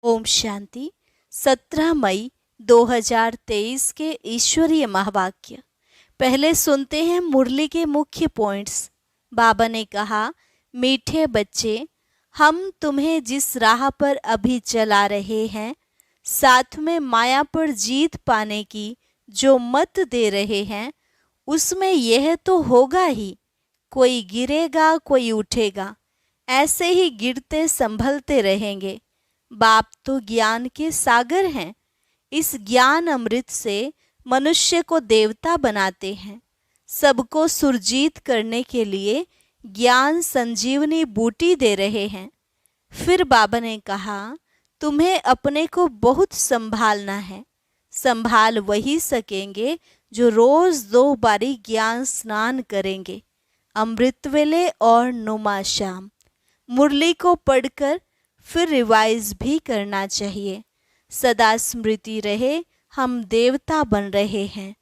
ओम शांति। 17 मई 2023 के ईश्वरीय महावाक्य। पहले सुनते हैं मुरली के मुख्य पॉइंट्स। बाबा ने कहा, मीठे बच्चे, हम तुम्हें जिस राह पर अभी चला रहे हैं, साथ में माया पर जीत पाने की जो मत दे रहे हैं, उसमें यह तो होगा ही, कोई गिरेगा कोई उठेगा, ऐसे ही गिरते संभलते रहेंगे। बाप तो ज्ञान के सागर हैं। इस ज्ञान अमृत से मनुष्य को देवता बनाते हैं। सबको सुरजीत करने के लिए ज्ञान संजीवनी बूटी दे रहे हैं। फिर बाबा ने कहा, तुम्हें अपने को बहुत संभालना है। संभाल वही सकेंगे जो रोज 2 बारी ज्ञान स्नान करेंगे, अमृत वेले और नुमा शाम। मुरली को पढ़कर फिर रिवाइज भी करना चाहिए। सदा स्मृति रहे, हम देवता बन रहे हैं।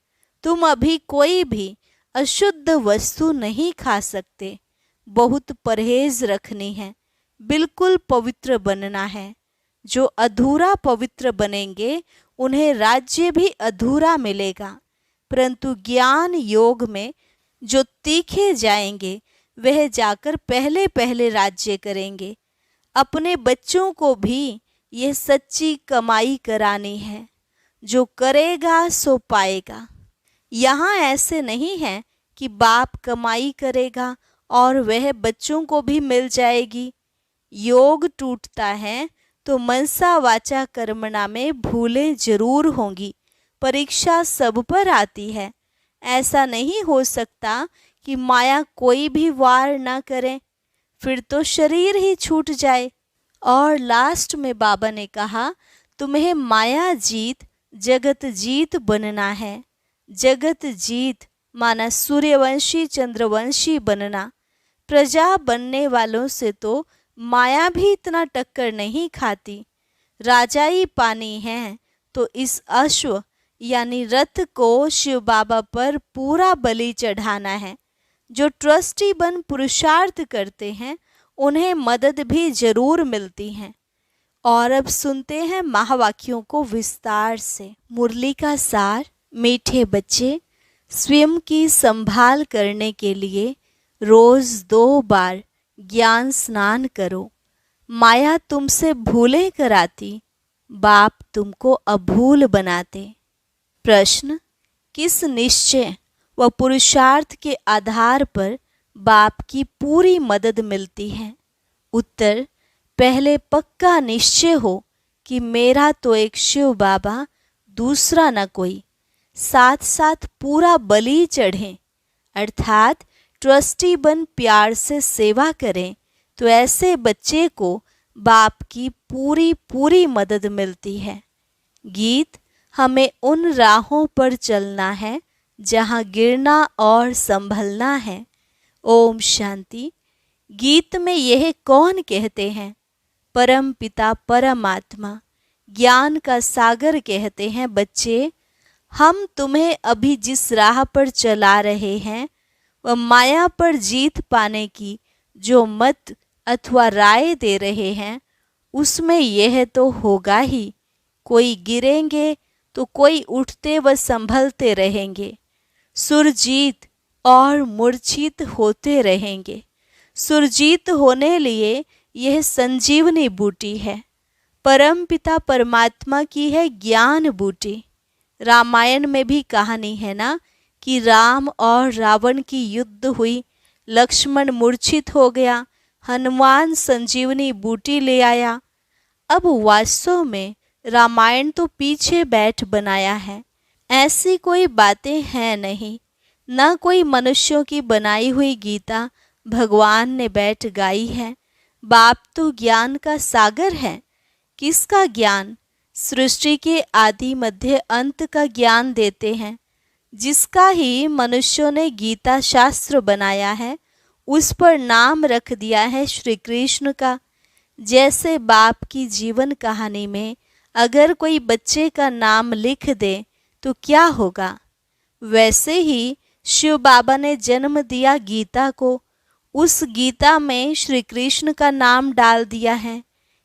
तुम अभी कोई भी अशुद्ध वस्तु नहीं खा सकते। बहुत परहेज रखनी है। बिल्कुल पवित्र बनना है। जो अधूरा पवित्र बनेंगे उन्हें राज्य भी अधूरा मिलेगा। परंतु ज्ञान योग में जो तीखे जाएंगे वह जाकर पहले पहले राज्य करेंगे। अपने बच्चों को भी ये सच्ची कमाई करानी है। जो करेगा सो पाएगा। यहाँ ऐसे नहीं है कि बाप कमाई करेगा और वह बच्चों को भी मिल जाएगी। योग टूटता है तो मनसा वाचा कर्मणा में भूलें जरूर होंगी। परीक्षा सब पर आती है। ऐसा नहीं हो सकता कि माया कोई भी वार न करे, फिर तो शरीर ही छूट जाए। और लास्ट में बाबा ने कहा, तुम्हें माया जीत जगत जीत बनना है। जगत जीत माना सूर्यवंशी चंद्रवंशी बनना। प्रजा बनने वालों से तो माया भी इतना टक्कर नहीं खाती। राजाई पानी है तो इस अश्व यानी रथ को शिव बाबा पर पूरा बलि चढ़ाना है। जो ट्रस्टी बन पुरुषार्थ करते हैं उन्हें मदद भी जरूर मिलती है। और अब सुनते हैं महावाक्यों को विस्तार से। मुरली का सार। मीठे बच्चे, स्वयं की संभाल करने के लिए रोज 2 बार ज्ञान स्नान करो। माया तुमसे भूलें कराती, बाप तुमको अभूल बनाते। प्रश्न, किस निश्चय व पुरुषार्थ के आधार पर बाप की पूरी मदद मिलती है? उत्तर, पहले पक्का निश्चय हो कि मेरा तो एक शिव बाबा, दूसरा न कोई। साथ साथ पूरा बलि चढ़ें, अर्थात ट्रस्टी बन प्यार से सेवा करें, तो ऐसे बच्चे को बाप की पूरी पूरी मदद मिलती है। गीत, हमें उन राहों पर चलना है जहाँ गिरना और संभलना है। ओम शांति। गीत में यह कौन कहते हैं? परम पिता परमात्मा ज्ञान का सागर कहते हैं, बच्चे, हम तुम्हें अभी जिस राह पर चला रहे हैं वह माया पर जीत पाने की जो मत अथवा राय दे रहे हैं, उसमें यह तो होगा ही, कोई गिरेंगे तो कोई उठते व संभलते रहेंगे। सुरजीत और मूर्छित होते रहेंगे। सुरजीत होने लिए यह संजीवनी बूटी है। परम पिता परमात्मा की है ज्ञान बूटी। रामायण में भी कहानी है ना कि राम और रावण की युद्ध हुई, लक्ष्मण मूर्छित हो गया, हनुमान संजीवनी बूटी ले आया। अब वास्तव में रामायण तो पीछे बैठ बनाया है। ऐसी कोई बातें हैं नहीं, न कोई मनुष्यों की बनाई हुई गीता भगवान ने बैठ गाई है। बाप तो ज्ञान का सागर है। किसका ज्ञान? सृष्टि के आदि मध्य अंत का ज्ञान देते हैं, जिसका ही मनुष्यों ने गीता शास्त्र बनाया है। उस पर नाम रख दिया है श्री कृष्ण का। जैसे बाप की जीवन कहानी में अगर कोई बच्चे का नाम लिख दे तो क्या होगा, वैसे ही शिव बाबा ने जन्म दिया गीता को। उस गीता में श्री कृष्ण का नाम डाल दिया है।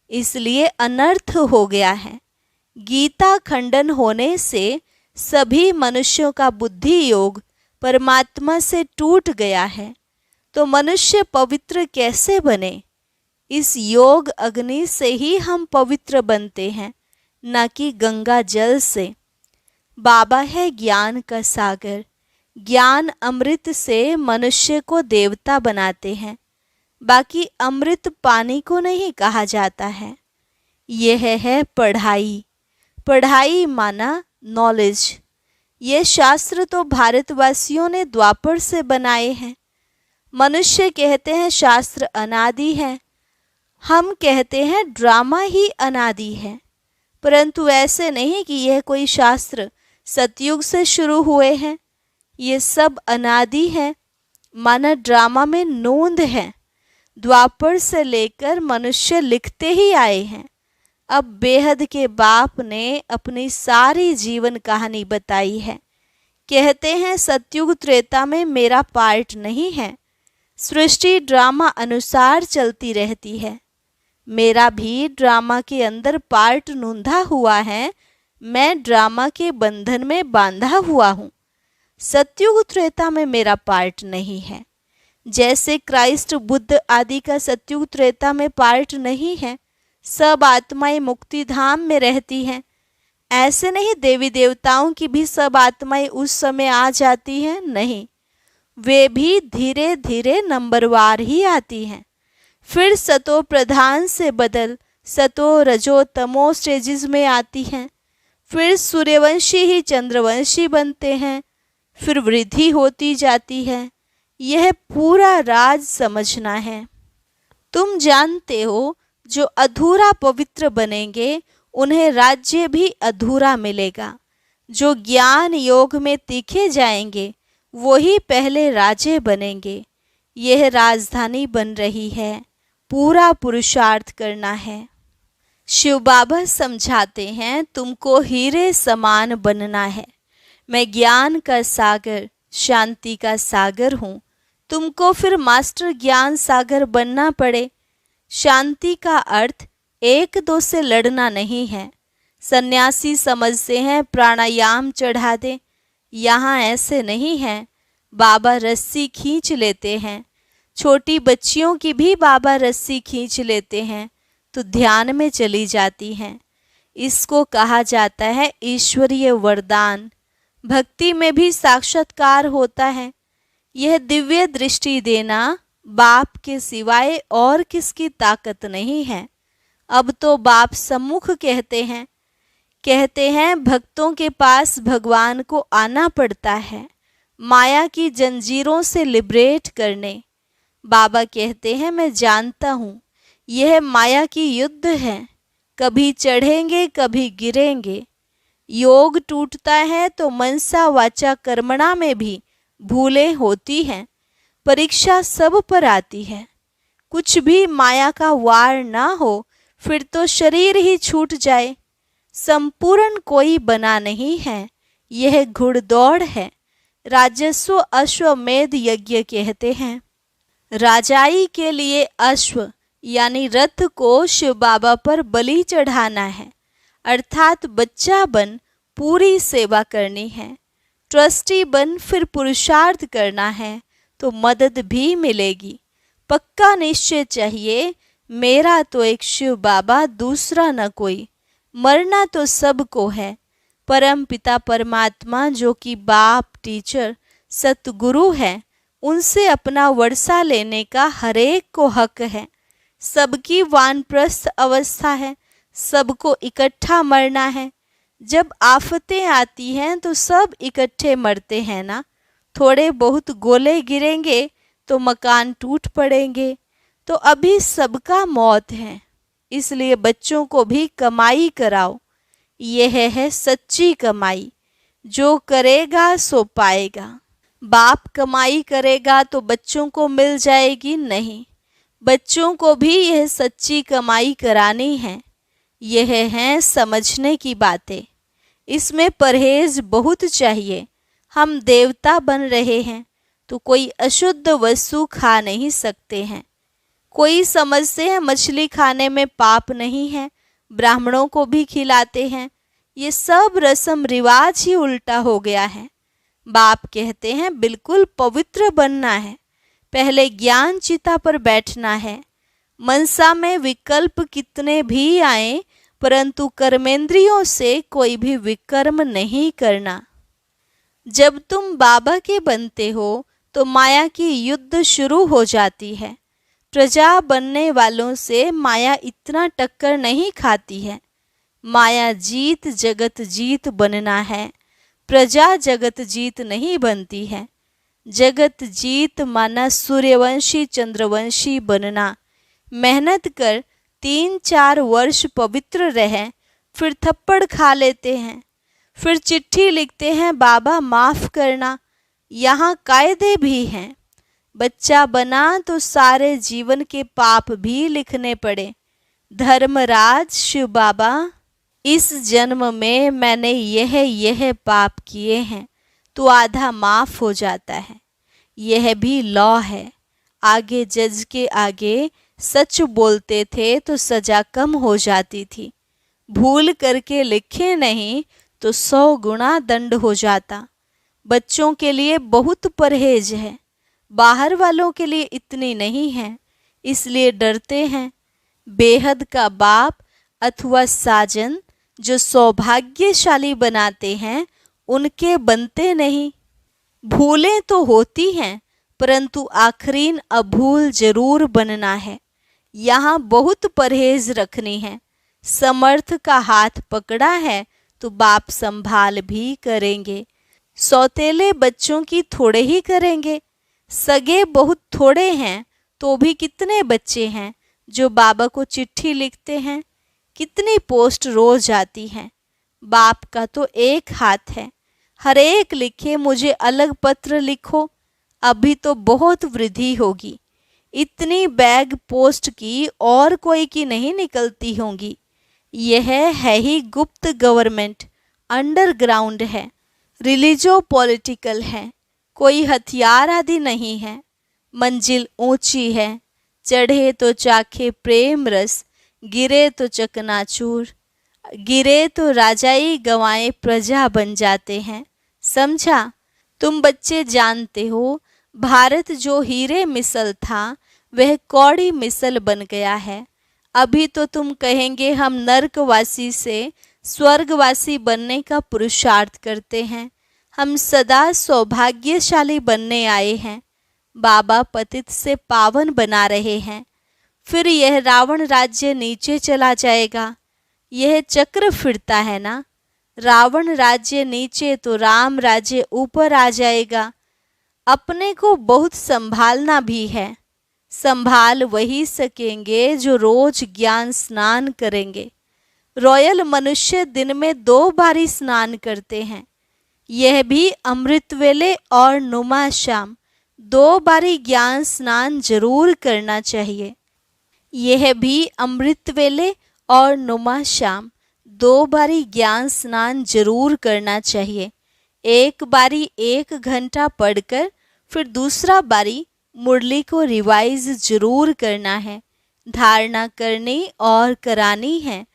इसलिए अनर्थ हो गया है। गीता खंडन होने से सभी मनुष्यों का बुद्धि योग परमात्मा से टूट गया है। तो मनुष्य पवित्र कैसे बने? इस योग अग्नि से ही हम पवित्र बनते हैं, न कि गंगा जल से। बाबा है ज्ञान का सागर। ज्ञान अमृत से मनुष्य को देवता बनाते हैं, बाकी अमृत पानी को नहीं कहा जाता है। यह है पढ़ाई। पढ़ाई माना नॉलेज। ये शास्त्र तो भारतवासियों ने द्वापर से बनाए हैं। मनुष्य कहते हैं शास्त्र अनादि है, हम कहते हैं ड्रामा ही अनादि है। परंतु ऐसे नहीं कि यह कोई शास्त्र सतयुग से शुरू हुए हैं। ये सब अनादि है, माना ड्रामा में नोंद है। द्वापर से लेकर मनुष्य लिखते ही आए हैं। अब बेहद के बाप ने अपनी सारी जीवन कहानी बताई है। कहते हैं सतयुग त्रेता में मेरा पार्ट नहीं है। सृष्टि ड्रामा अनुसार चलती रहती है। मेरा भी ड्रामा के अंदर पार्ट नूंधा हुआ है। मैं ड्रामा के बंधन में बांधा हुआ हूँ। सतयुग त्रेता में मेरा पार्ट नहीं है। जैसे क्राइस्ट बुद्ध आदि का सतयुग त्रेता में पार्ट नहीं है। सब आत्माएं मुक्ति धाम में रहती हैं। ऐसे नहीं देवी देवताओं की भी सब आत्माएं उस समय आ जाती हैं, नहीं, वे भी धीरे धीरे नंबरवार ही आती हैं। फिर सतो प्रधान से बदल सतो रजो तमो स्टेजेस में आती हैं। फिर सूर्यवंशी ही चंद्रवंशी बनते हैं। फिर वृद्धि होती जाती है। यह पूरा राज समझना है। तुम जानते हो जो अधूरा पवित्र बनेंगे उन्हें राज्य भी अधूरा मिलेगा। जो ज्ञान योग में तीखे जाएंगे वही पहले राजे बनेंगे। यह राजधानी बन रही है। पूरा पुरुषार्थ करना है। शिव बाबा समझाते हैं तुमको हीरे समान बनना है। मैं ज्ञान का सागर, शांति का सागर हूँ। तुमको फिर मास्टर ज्ञान सागर बनना पड़े। शांति का अर्थ एक दो से लड़ना नहीं है। सन्यासी समझते हैं प्राणायाम चढ़ा दे। यहाँ ऐसे नहीं है। बाबा रस्सी खींच लेते हैं। छोटी बच्चियों की भी बाबा रस्सी खींच लेते हैं तो ध्यान में चली जाती हैं। इसको कहा जाता है ईश्वरीय वरदान। भक्ति में भी साक्षात्कार होता है। यह दिव्य दृष्टि देना बाप के सिवाय और किसकी ताकत नहीं है। अब तो बाप सम्मुख कहते हैं भक्तों के पास भगवान को आना पड़ता है, माया की जंजीरों से लिबरेट करने। बाबा कहते हैं मैं जानता हूँ यह माया की युद्ध है। कभी चढ़ेंगे कभी गिरेंगे। योग टूटता है तो मनसा वाचा कर्मणा में भी भूलें होती हैं। परीक्षा सब पर आती है। कुछ भी माया का वार ना हो फिर तो शरीर ही छूट जाए। संपूर्ण कोई बना नहीं है। यह घुड़दौड़ है। राजस्व अश्वमेध यज्ञ कहते हैं। राजाई के लिए अश्व यानी रथ को शिव बाबा पर बलि चढ़ाना है, अर्थात बच्चा बन पूरी सेवा करनी है। ट्रस्टी बन फिर पुरुषार्थ करना है तो मदद भी मिलेगी। पक्का निश्चय चाहिए मेरा तो एक शिव बाबा, दूसरा न कोई। मरना तो सबको है। परम पिता परमात्मा जो कि बाप, टीचर, सतगुरु है, उनसे अपना वर्षा लेने का हरेक को हक है। सबकी वानप्रस्थ अवस्था है। सबको इकट्ठा मरना है। जब आफतें आती हैं तो सब इकट्ठे मरते हैं ना। थोड़े बहुत गोले गिरेंगे तो मकान टूट पड़ेंगे। तो अभी सबका मौत है। इसलिए बच्चों को भी कमाई कराओ। यह है सच्ची कमाई। जो करेगा सो पाएगा। बाप कमाई करेगा तो बच्चों को मिल जाएगी नहीं। बच्चों को भी यह सच्ची कमाई करानी है। यह है समझने की बातें। इसमें परहेज बहुत चाहिए। हम देवता बन रहे हैं तो कोई अशुद्ध वस्तु खा नहीं सकते हैं। कोई समझते हैं मछली खाने में पाप नहीं है, ब्राह्मणों को भी खिलाते हैं। ये सब रस्म रिवाज ही उल्टा हो गया है। बाप कहते हैं बिल्कुल पवित्र बनना है, पहले ज्ञान चिता पर बैठना है। मनसा में विकल्प कितने भी आए, परंतु कर्मेंद्रियों से कोई भी विकर्म नहीं करना। जब तुम बाबा के बनते हो तो माया की युद्ध शुरू हो जाती है। प्रजा बनने वालों से माया इतना टक्कर नहीं खाती है। माया जीत जगत जीत बनना है, प्रजा जगत जीत नहीं बनती है। जगत जीत माना सूर्यवंशी चंद्रवंशी बनना। मेहनत कर 3-4 वर्ष पवित्र रहें, फिर थप्पड़ खा लेते हैं, फिर चिट्ठी लिखते हैं बाबा माफ़ करना। यहाँ कायदे भी हैं। बच्चा बना तो सारे जीवन के पाप भी लिखने पड़े। धर्मराज शिव बाबा, इस जन्म में मैंने यह पाप किए हैं, तो आधा माफ़ हो जाता है। यह भी लॉ है। आगे जज के आगे सच बोलते थे तो सज़ा कम हो जाती थी। भूल करके लिखे नहीं तो 100 गुना दंड हो जाता। बच्चों के लिए बहुत परहेज है, बाहर वालों के लिए इतनी नहीं है, इसलिए डरते हैं। बेहद का बाप अथवा साजन जो सौभाग्यशाली बनाते हैं, उनके बनते नहीं। भूलें तो होती हैं, परंतु आखरीन अभूल जरूर बनना है। यहाँ बहुत परहेज रखनी है। समर्थ का हाथ पकड़ा है तो बाप संभाल भी करेंगे। सौतेले बच्चों की थोड़े ही करेंगे। सगे बहुत थोड़े हैं तो भी कितने बच्चे हैं जो बाबा को चिट्ठी लिखते हैं। कितनी पोस्ट रोज आती हैं। बाप का तो एक हाथ है, हर एक लिखे मुझे अलग पत्र लिखो। अभी तो बहुत वृद्धि होगी। इतनी बैग पोस्ट की और कोई की नहीं निकलती होंगी। यह है ही गुप्त गवर्नमेंट, अंडरग्राउंड है, रिलीजो पॉलिटिकल है, कोई हथियार आदि नहीं है। मंजिल ऊंची है, चढ़े तो चाखे प्रेम रस, गिरे तो चकनाचूर, गिरे तो राजाई गंवाए प्रजा बन जाते हैं। समझा? तुम बच्चे जानते हो, भारत जो हीरे मिसल था वह कौड़ी मिसल बन गया है। अभी तो तुम कहेंगे हम नरकवासी से स्वर्गवासी बनने का पुरुषार्थ करते हैं, हम सदा सौभाग्यशाली बनने आए हैं। बाबा पतित से पावन बना रहे हैं। फिर यह रावण राज्य नीचे चला जाएगा। यह चक्र फिरता है ना। रावण राज्य नीचे तो राम राज्य ऊपर आ जाएगा। अपने को बहुत संभालना भी है। संभाल वही सकेंगे जो रोज ज्ञान स्नान करेंगे। रॉयल मनुष्य दिन में 2 बारी स्नान करते हैं। यह भी अमृत वेले और नुमा शाम 2 बारी ज्ञान स्नान जरूर करना चाहिए। यह भी अमृत वेले और नुमा शाम 2 बारी ज्ञान स्नान जरूर करना चाहिए। एक बारी 1 घंटा पढ़कर फिर दूसरा बारी मुरली को रिवाइज जरूर करना है। धारणा करनी और करानी है।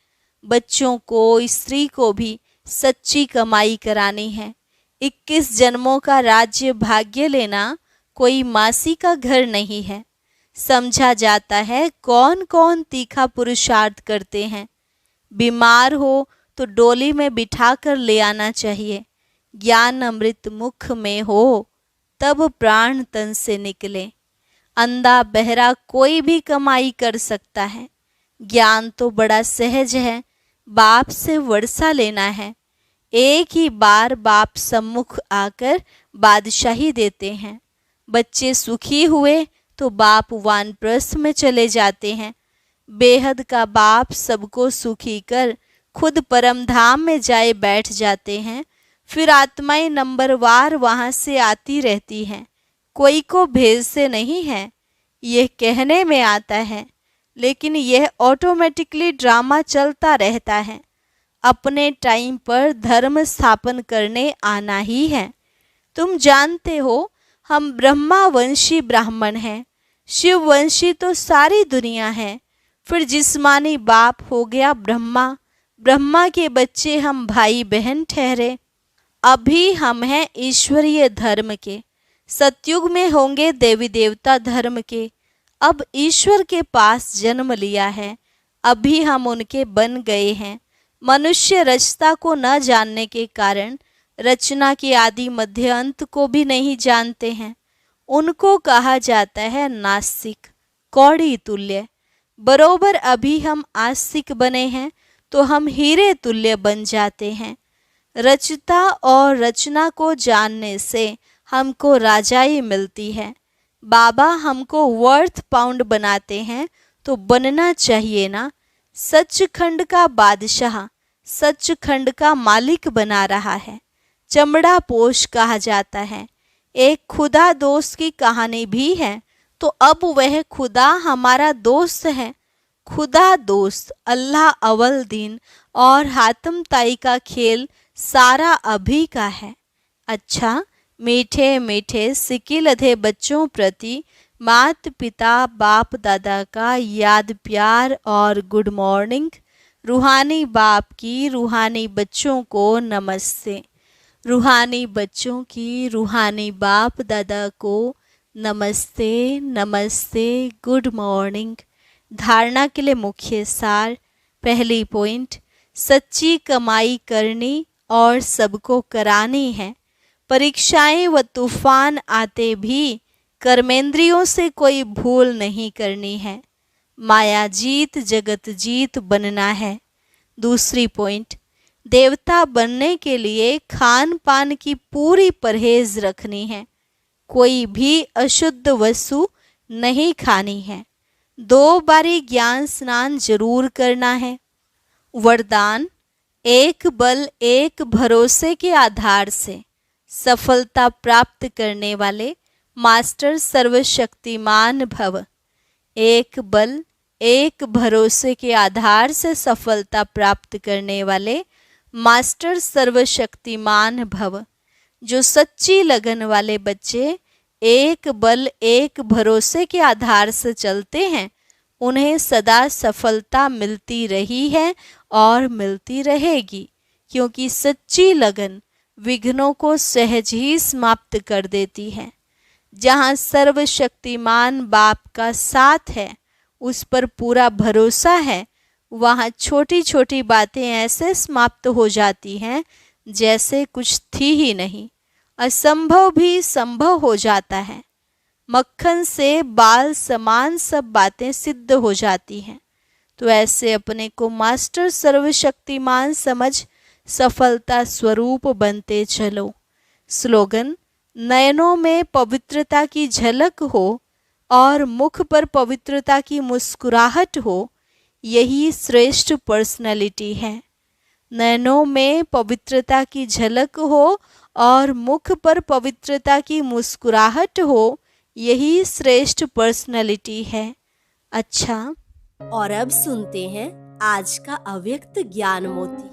बच्चों को, स्त्री को भी सच्ची कमाई करानी है। 21 जन्मों का राज्य भाग्य लेना कोई मासी का घर नहीं है। समझा जाता है कौन कौन तीखा पुरुषार्थ करते हैं। बीमार हो तो डोली में बिठाकर ले आना चाहिए। ज्ञान अमृत मुख में हो तब प्राण तन से निकले। अंधा बहरा कोई भी कमाई कर सकता है। ज्ञान तो बड़ा सहज है। बाप से वर्षा लेना है। एक ही बार बाप सम्मुख आकर बादशाही देते हैं। बच्चे सुखी हुए तो बाप वानप्रस्थ में चले जाते हैं। बेहद का बाप सबको सुखी कर खुद परम धाम में जाए बैठ जाते हैं। फिर आत्माएं नंबरवार वहाँ से आती रहती हैं। कोई को भेजते नहीं है। यह कहने में आता है, लेकिन यह ऑटोमेटिकली ड्रामा चलता रहता है। अपने टाइम पर धर्म स्थापन करने आना ही है। तुम जानते हो हम ब्रह्मावंशी ब्राह्मण हैं। शिववंशी तो सारी दुनिया है। फिर जिस्मानी बाप हो गया ब्रह्मा, ब्रह्मा के बच्चे हम भाई बहन ठहरे। अभी हम हैं ईश्वरीय धर्म के, सतयुग में होंगे देवी देवता धर्म के। अब ईश्वर के पास जन्म लिया है, अभी हम उनके बन गए हैं। मनुष्य रचता को न जानने के कारण रचना की आदि मध्य अंत को भी नहीं जानते हैं। उनको कहा जाता है नास्तिक, कौड़ी तुल्य। बरोबर अभी हम आस्तिक बने हैं तो हम हीरे तुल्य बन जाते हैं। रचता और रचना को जानने से हमको राजाई मिलती है। बाबा हमको वर्थ पाउंड बनाते हैं तो बनना चाहिए ना। सचखंड का बादशाह सचखंड का मालिक बना रहा है। चमड़ा पोश कहा जाता है। एक खुदा दोस्त की कहानी भी है, तो अब वह खुदा हमारा दोस्त है। खुदा दोस्त अल्लाह अव्वल दिन और हातम ताई का खेल सारा अभी का है। अच्छा, मीठे मीठे सिक्के लधे बच्चों प्रति मात पिता बाप दादा का याद प्यार और गुड मॉर्निंग। रूहानी बाप की रूहानी बच्चों को नमस्ते। रूहानी बच्चों की रूहानी बाप दादा को नमस्ते नमस्ते, गुड मॉर्निंग। धारणा के लिए मुख्य सार। पहली पॉइंट, सच्ची कमाई करनी और सबको करानी है। परीक्षाएं व तूफान आते भी कर्मेंद्रियों से कोई भूल नहीं करनी है। माया जीत जगत जीत बनना है। दूसरी पॉइंट, देवता बनने के लिए खान पान की पूरी परहेज रखनी है। कोई भी अशुद्ध वस्तु नहीं खानी है। 2 बारी ज्ञान स्नान जरूर करना है। वरदान, एक बल एक भरोसे के आधार से सफलता प्राप्त करने वाले मास्टर सर्वशक्तिमान भव। एक बल एक भरोसे के आधार से सफलता प्राप्त करने वाले मास्टर सर्वशक्तिमान भव। जो सच्ची लगन वाले बच्चे एक बल एक भरोसे के आधार से चलते हैं, उन्हें सदा सफलता मिलती रही है और मिलती रहेगी, क्योंकि सच्ची लगन विघ्नों को सहज ही समाप्त कर देती है। जहाँ सर्वशक्तिमान बाप का साथ है, उस पर पूरा भरोसा है, वहाँ छोटी छोटी बातें ऐसे समाप्त हो जाती हैं जैसे कुछ थी ही नहीं। असंभव भी संभव हो जाता है। मक्खन से बाल समान सब बातें सिद्ध हो जाती हैं। तो ऐसे अपने को मास्टर सर्वशक्तिमान समझ सफलता स्वरूप बनते चलो। स्लोगन, नयनों में पवित्रता की झलक हो और मुख पर पवित्रता की मुस्कुराहट हो, यही श्रेष्ठ पर्सनालिटी है। नयनों में पवित्रता की झलक हो और मुख पर पवित्रता की मुस्कुराहट हो, यही श्रेष्ठ पर्सनालिटी है। अच्छा, और अब सुनते हैं आज का अव्यक्त ज्ञान मोती।